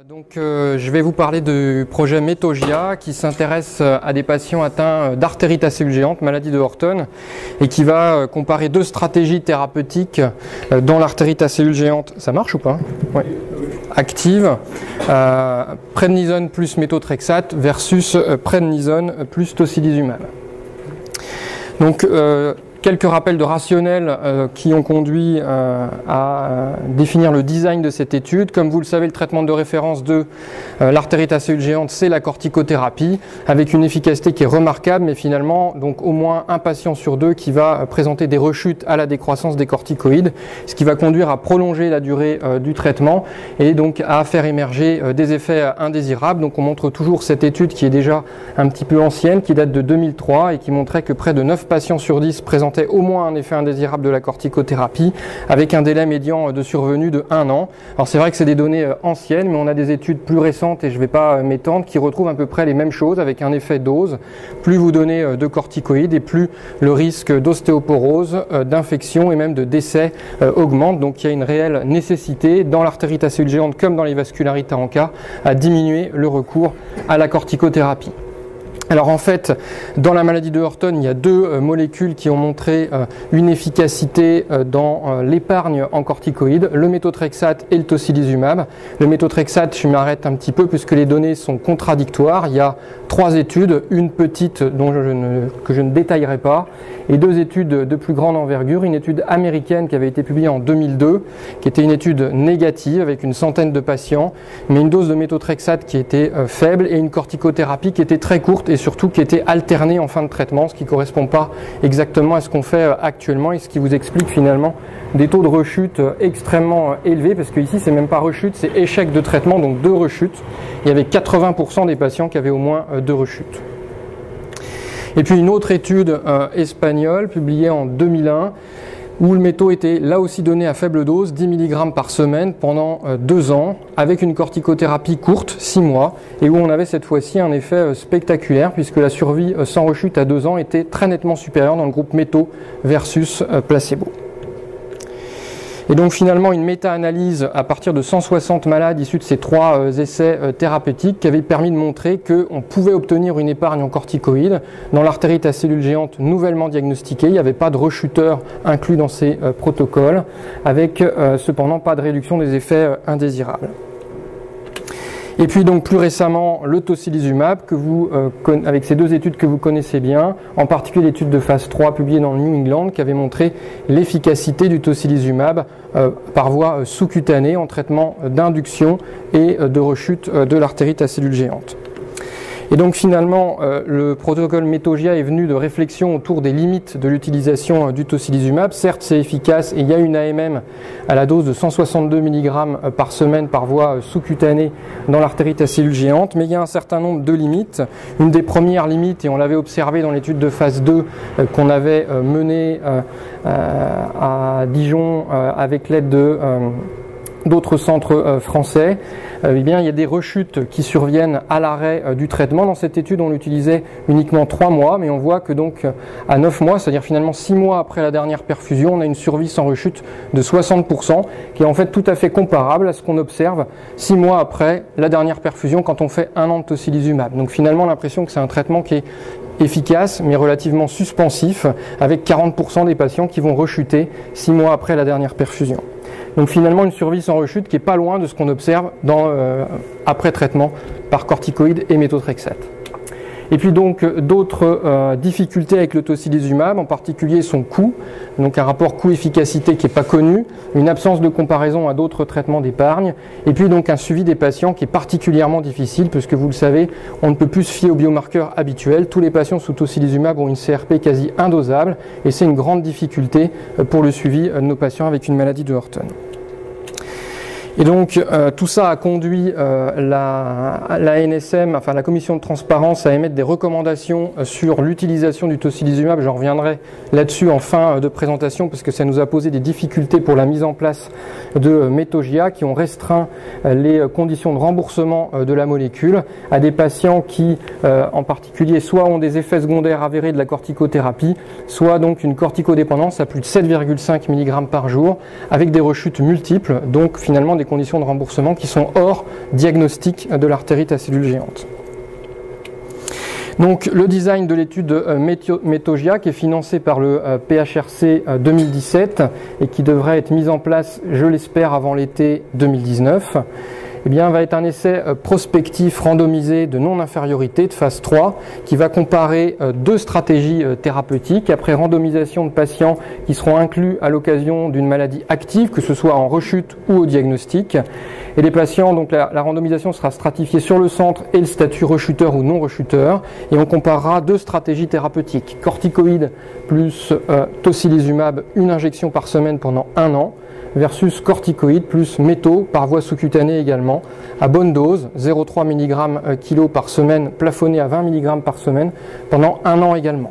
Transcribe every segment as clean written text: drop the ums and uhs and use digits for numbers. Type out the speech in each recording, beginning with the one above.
Je vais vous parler du projet Metogia qui s'intéresse à des patients atteints d'artérite acéluléante, maladie de Horton, et qui va comparer deux stratégies thérapeutiques dans l'artérite acéluléante. Ça marche ou pas? Ouais. Active, prednisone plus méthotrexate versus prednisone plus tocilizumab. Quelques rappels de rationnels qui ont conduit à définir le design de cette étude. Comme vous le savez, le traitement de référence de l'artérite acéluléante, c'est la corticothérapie, avec une efficacité qui est remarquable, mais finalement, donc au moins un patient sur deux qui va présenter des rechutes à la décroissance des corticoïdes, ce qui va conduire à prolonger la durée du traitement et donc à faire émerger des effets indésirables. Donc on montre toujours cette étude qui est déjà un petit peu ancienne, qui date de 2003 et qui montrait que près de 9 patients sur 10 présentaient au moins un effet indésirable de la corticothérapie avec un délai médian de survenue de 1 an. Alors c'est vrai que c'est des données anciennes, mais on a des études plus récentes, et je ne vais pas m'étendre, qui retrouvent à peu près les mêmes choses avec un effet dose. Plus vous donnez de corticoïdes et plus le risque d'ostéoporose, d'infection et même de décès augmente. Donc il y a une réelle nécessité dans l'artérite acéluléante comme dans les vascularites en cas à diminuer le recours à la corticothérapie. Alors en fait, dans la maladie de Horton, il y a deux molécules qui ont montré une efficacité dans l'épargne en corticoïdes, le méthotrexate et le tocilizumab. Le méthotrexate, je m'arrête un petit peu puisque les données sont contradictoires. Il y a 3 études, une petite que je ne détaillerai pas, et 2 études de plus grande envergure. Une étude américaine qui avait été publiée en 2002, qui était une étude négative avec une centaine de patients, mais une dose de méthotrexate qui était faible et une corticothérapie qui était très courte et surtout qui était alternée en fin de traitement, ce qui ne correspond pas exactement à ce qu'on fait actuellement et ce qui vous explique finalement des taux de rechute extrêmement élevés, parce que ici c'est même pas rechute, c'est échec de traitement, donc 2 rechutes. Il y avait 80% des patients qui avaient au moins 2 rechutes. Et puis une autre étude espagnole publiée en 2001 où le métaux était là aussi donné à faible dose, 10 mg par semaine pendant 2 ans, avec une corticothérapie courte, 6 mois, et où on avait cette fois-ci un effet spectaculaire, puisque la survie sans rechute à 2 ans était très nettement supérieure dans le groupe métaux versus placebo. Et donc finalement une méta-analyse à partir de 160 malades issus de ces 3 essais thérapeutiques qui avait permis de montrer qu'on pouvait obtenir une épargne en corticoïdes dans l'artérite acéluléante nouvellement diagnostiquée. Il n'y avait pas de rechuteur inclus dans ces protocoles, avec cependant pas de réduction des effets indésirables. Et puis donc plus récemment le tocilizumab avec ces 2 études que vous connaissez bien, en particulier l'étude de phase 3 publiée dans le New England qui avait montré l'efficacité du tocilizumab par voie sous-cutanée en traitement d'induction et de rechute de l'artérite acéluléante. Et donc finalement, le protocole Metogia est venu de réflexion autour des limites de l'utilisation du tocilizumab. Certes, c'est efficace et il y a une AMM à la dose de 162 mg par semaine par voie sous-cutanée dans l'artérite acéluléante, mais il y a un certain nombre de limites. Une des premières limites, et on l'avait observé dans l'étude de phase 2 qu'on avait menée à Dijon avec l'aide d'autres centres français, eh bien, il y a des rechutes qui surviennent à l'arrêt du traitement. Dans cette étude, on l'utilisait uniquement 3 mois, mais on voit que donc à 9 mois, c'est-à-dire finalement 6 mois après la dernière perfusion, on a une survie sans rechute de 60%, qui est en fait tout à fait comparable à ce qu'on observe 6 mois après la dernière perfusion quand on fait 1 an de tocilizumab. Donc finalement, l'impression que c'est un traitement qui est efficace, mais relativement suspensif, avec 40% des patients qui vont rechuter 6 mois après la dernière perfusion. Donc finalement une survie sans rechute qui est pas loin de ce qu'on observe après traitement par corticoïdes et méthotrexate. Et puis donc d'autres difficultés avec le tocilizumab, en particulier son coût, donc un rapport coût-efficacité qui n'est pas connu, une absence de comparaison à d'autres traitements d'épargne, et puis donc un suivi des patients qui est particulièrement difficile, puisque vous le savez, on ne peut plus se fier aux biomarqueurs habituels. Tous les patients sous tocilizumab ont une CRP quasi indosable, et c'est une grande difficulté pour le suivi de nos patients avec une maladie de Horton. Et donc tout ça a conduit la NSM, enfin la commission de transparence, à émettre des recommandations sur l'utilisation du tocilizumab. J'en reviendrai là-dessus en fin de présentation parce que ça nous a posé des difficultés pour la mise en place de Metogia qui ont restreint les conditions de remboursement de la molécule à des patients qui en particulier soit ont des effets secondaires avérés de la corticothérapie, soit donc une corticodépendance à plus de 7,5 mg par jour avec des rechutes multiples, donc finalement des des conditions de remboursement qui sont hors diagnostic de l'artérite à cellules géantes. Donc le design de l'étude METOGIA qui est financée par le PHRC 2017 et qui devrait être mise en place, je l'espère, avant l'été 2019, eh bien, va être un essai prospectif randomisé de non-infériorité de phase 3 qui va comparer deux stratégies thérapeutiques après randomisation de patients qui seront inclus à l'occasion d'une maladie active, que ce soit en rechute ou au diagnostic. Et les patients, donc la randomisation sera stratifiée sur le centre et le statut rechuteur ou non rechuteur. Et on comparera deux stratégies thérapeutiques, corticoïdes plus tocilizumab, une injection par semaine pendant 1 an, versus corticoïdes plus métaux par voie sous-cutanée également, à bonne dose, 0,3 mg kg par semaine, plafonné à 20 mg par semaine, pendant 1 an également.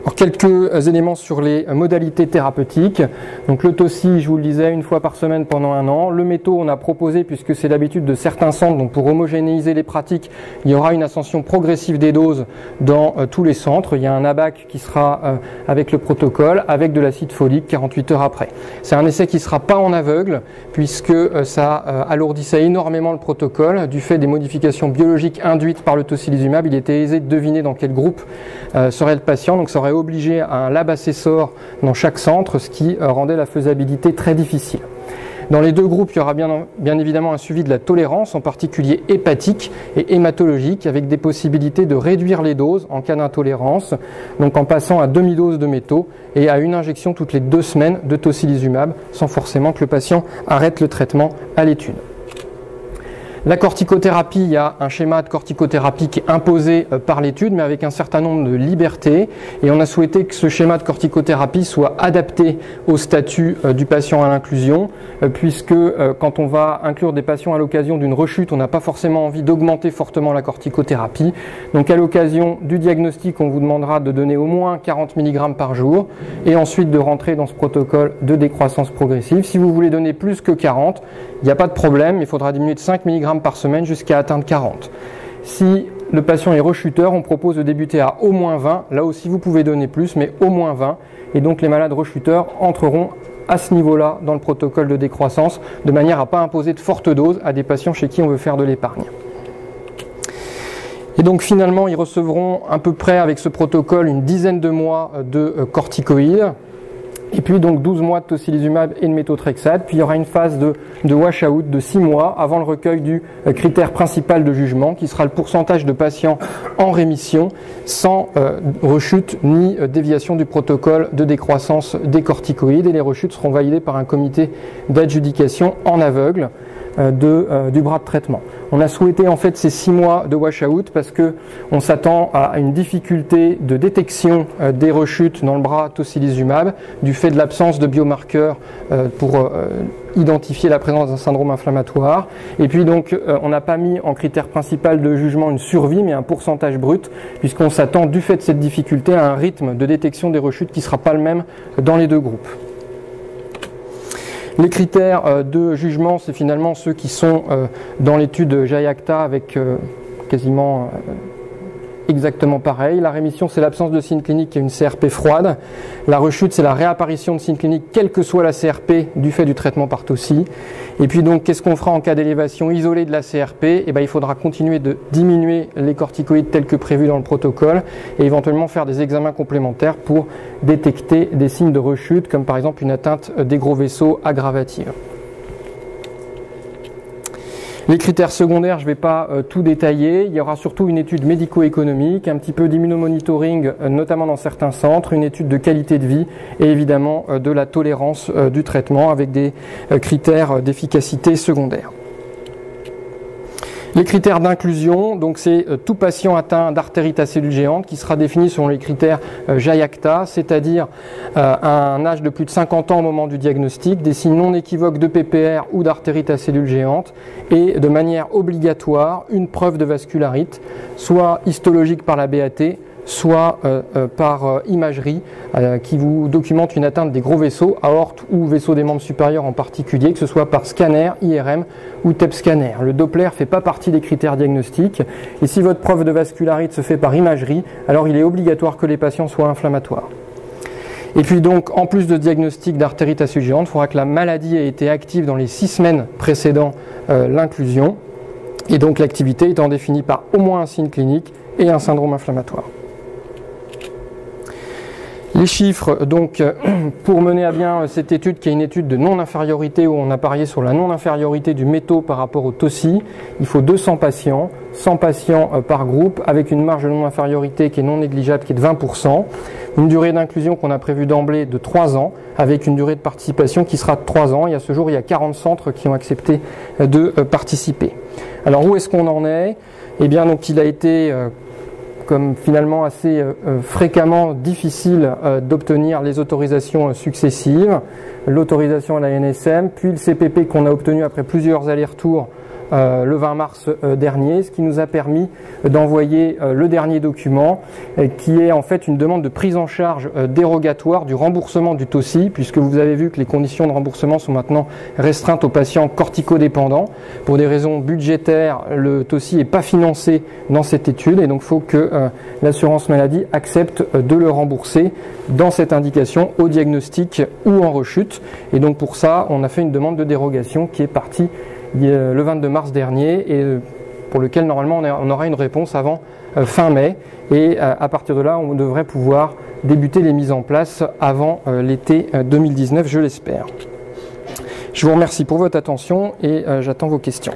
Alors, quelques éléments sur les modalités thérapeutiques. Donc le TOCI, je vous le disais, 1 fois par semaine pendant 1 an. Le métaux, on a proposé, puisque c'est l'habitude de certains centres, donc pour homogénéiser les pratiques, il y aura une ascension progressive des doses dans tous les centres. Il y a un ABAC qui sera avec le protocole, avec de l'acide folique 48 heures après. C'est un essai qui ne sera pas en aveugle, puisque ça alourdissait énormément le protocole. Du fait des modifications biologiques induites par le tocilizumab, il était aisé de deviner dans quel groupe serait le patient, donc ça aurait obligé à un lab assessor dans chaque centre, ce qui rendait la faisabilité très difficile. Dans les deux groupes, il y aura bien évidemment un suivi de la tolérance, en particulier hépatique et hématologique, avec des possibilités de réduire les doses en cas d'intolérance, donc en passant à demi-dose de métaux et à une injection toutes les 2 semaines de tocilizumab, sans forcément que le patient arrête le traitement à l'étude. La corticothérapie, il y a un schéma de corticothérapie qui est imposé par l'étude, mais avec un certain nombre de libertés. Et on a souhaité que ce schéma de corticothérapie soit adapté au statut du patient à l'inclusion, puisque quand on va inclure des patients à l'occasion d'une rechute, on n'a pas forcément envie d'augmenter fortement la corticothérapie. Donc à l'occasion du diagnostic, on vous demandera de donner au moins 40 mg par jour, et ensuite de rentrer dans ce protocole de décroissance progressive. Si vous voulez donner plus que 40, il n'y a pas de problème, il faudra diminuer de 5 mg par semaine jusqu'à atteindre 40. Si le patient est rechuteur, on propose de débuter à au moins 20. Là aussi, vous pouvez donner plus, mais au moins 20. Et donc, les malades rechuteurs entreront à ce niveau-là dans le protocole de décroissance, de manière à ne pas imposer de fortes doses à des patients chez qui on veut faire de l'épargne. Et donc finalement, ils recevront à peu près avec ce protocole une dizaine de mois de corticoïdes. Et puis donc 12 mois de tocilizumab et de méthotrexate, puis il y aura une phase de wash-out de 6 mois avant le recueil du critère principal de jugement, qui sera le pourcentage de patients en rémission sans rechute ni déviation du protocole de décroissance des corticoïdes, et les rechutes seront validées par un comité d'adjudication en aveugle du bras de traitement. On a souhaité en fait ces 6 mois de wash-out parce que on s'attend à une difficulté de détection des rechutes dans le bras tocilizumab du fait de l'absence de biomarqueurs pour identifier la présence d'un syndrome inflammatoire. Et puis donc on n'a pas mis en critère principal de jugement une survie mais un pourcentage brut, puisqu'on s'attend du fait de cette difficulté à un rythme de détection des rechutes qui ne sera pas le même dans les deux groupes. Les critères de jugement, c'est finalement ceux qui sont dans l'étude JAIACTA avec quasiment exactement pareil. La rémission, c'est l'absence de signes cliniques et une CRP froide. La rechute, c'est la réapparition de signes cliniques, quelle que soit la CRP, du fait du traitement par TOCI. Et puis donc, qu'est-ce qu'on fera en cas d'élévation isolée de la CRP ? Eh bien, il faudra continuer de diminuer les corticoïdes tels que prévu dans le protocole et éventuellement faire des examens complémentaires pour détecter des signes de rechute, comme par exemple une atteinte des gros vaisseaux aggravative. Les critères secondaires, je ne vais pas tout détailler. Il y aura surtout une étude médico-économique, un petit peu d'immunomonitoring, notamment dans certains centres, une étude de qualité de vie et évidemment de la tolérance du traitement avec des critères d'efficacité secondaires. Les critères d'inclusion, donc c'est tout patient atteint d'artérite à cellules géantes qui sera défini selon les critères JAIACTA, c'est-à-dire un âge de plus de 50 ans au moment du diagnostic, des signes non équivoques de PPR ou d'artérite à cellules géantes et de manière obligatoire une preuve de vascularite, soit histologique par la BAT, soit par imagerie qui vous documente une atteinte des gros vaisseaux, aorte ou vaisseaux des membres supérieurs en particulier, que ce soit par scanner, IRM ou TEP scanner. Le Doppler ne fait pas partie des critères diagnostiques et si votre preuve de vascularite se fait par imagerie, alors il est obligatoire que les patients soient inflammatoires. Et puis donc, en plus de diagnostic d'artérite à subgéante, il faudra que la maladie ait été active dans les 6 semaines précédant l'inclusion, et donc l'activité étant définie par au moins un signe clinique et un syndrome inflammatoire. Les chiffres, donc, pour mener à bien cette étude, qui est une étude de non-infériorité, où on a parié sur la non-infériorité du métaux par rapport au TOSI, il faut 200 patients, 100 patients par groupe, avec une marge de non-infériorité qui est non négligeable, qui est de 20%, une durée d'inclusion qu'on a prévue d'emblée de 3 ans, avec une durée de participation qui sera de 3 ans, et à ce jour, il y a 40 centres qui ont accepté de participer. Alors, où est-ce qu'on en est? Eh bien, donc, il a été comme finalement assez fréquemment difficile d'obtenir les autorisations successives, l'autorisation à la NSM, puis le CPP qu'on a obtenu après plusieurs allers-retours le 20 mars dernier, ce qui nous a permis d'envoyer le dernier document qui est en fait une demande de prise en charge dérogatoire du remboursement du TOSI, puisque vous avez vu que les conditions de remboursement sont maintenant restreintes aux patients corticodépendants. Pour des raisons budgétaires, le TOSI n'est pas financé dans cette étude et donc il faut que l'assurance maladie accepte de le rembourser dans cette indication au diagnostic ou en rechute. Et donc pour ça, on a fait une demande de dérogation qui est partie le 22 mars dernier et pour lequel normalement on aura une réponse avant fin mai, et à partir de là on devrait pouvoir débuter les mises en place avant l'été 2019, je l'espère. Je vous remercie pour votre attention et j'attends vos questions.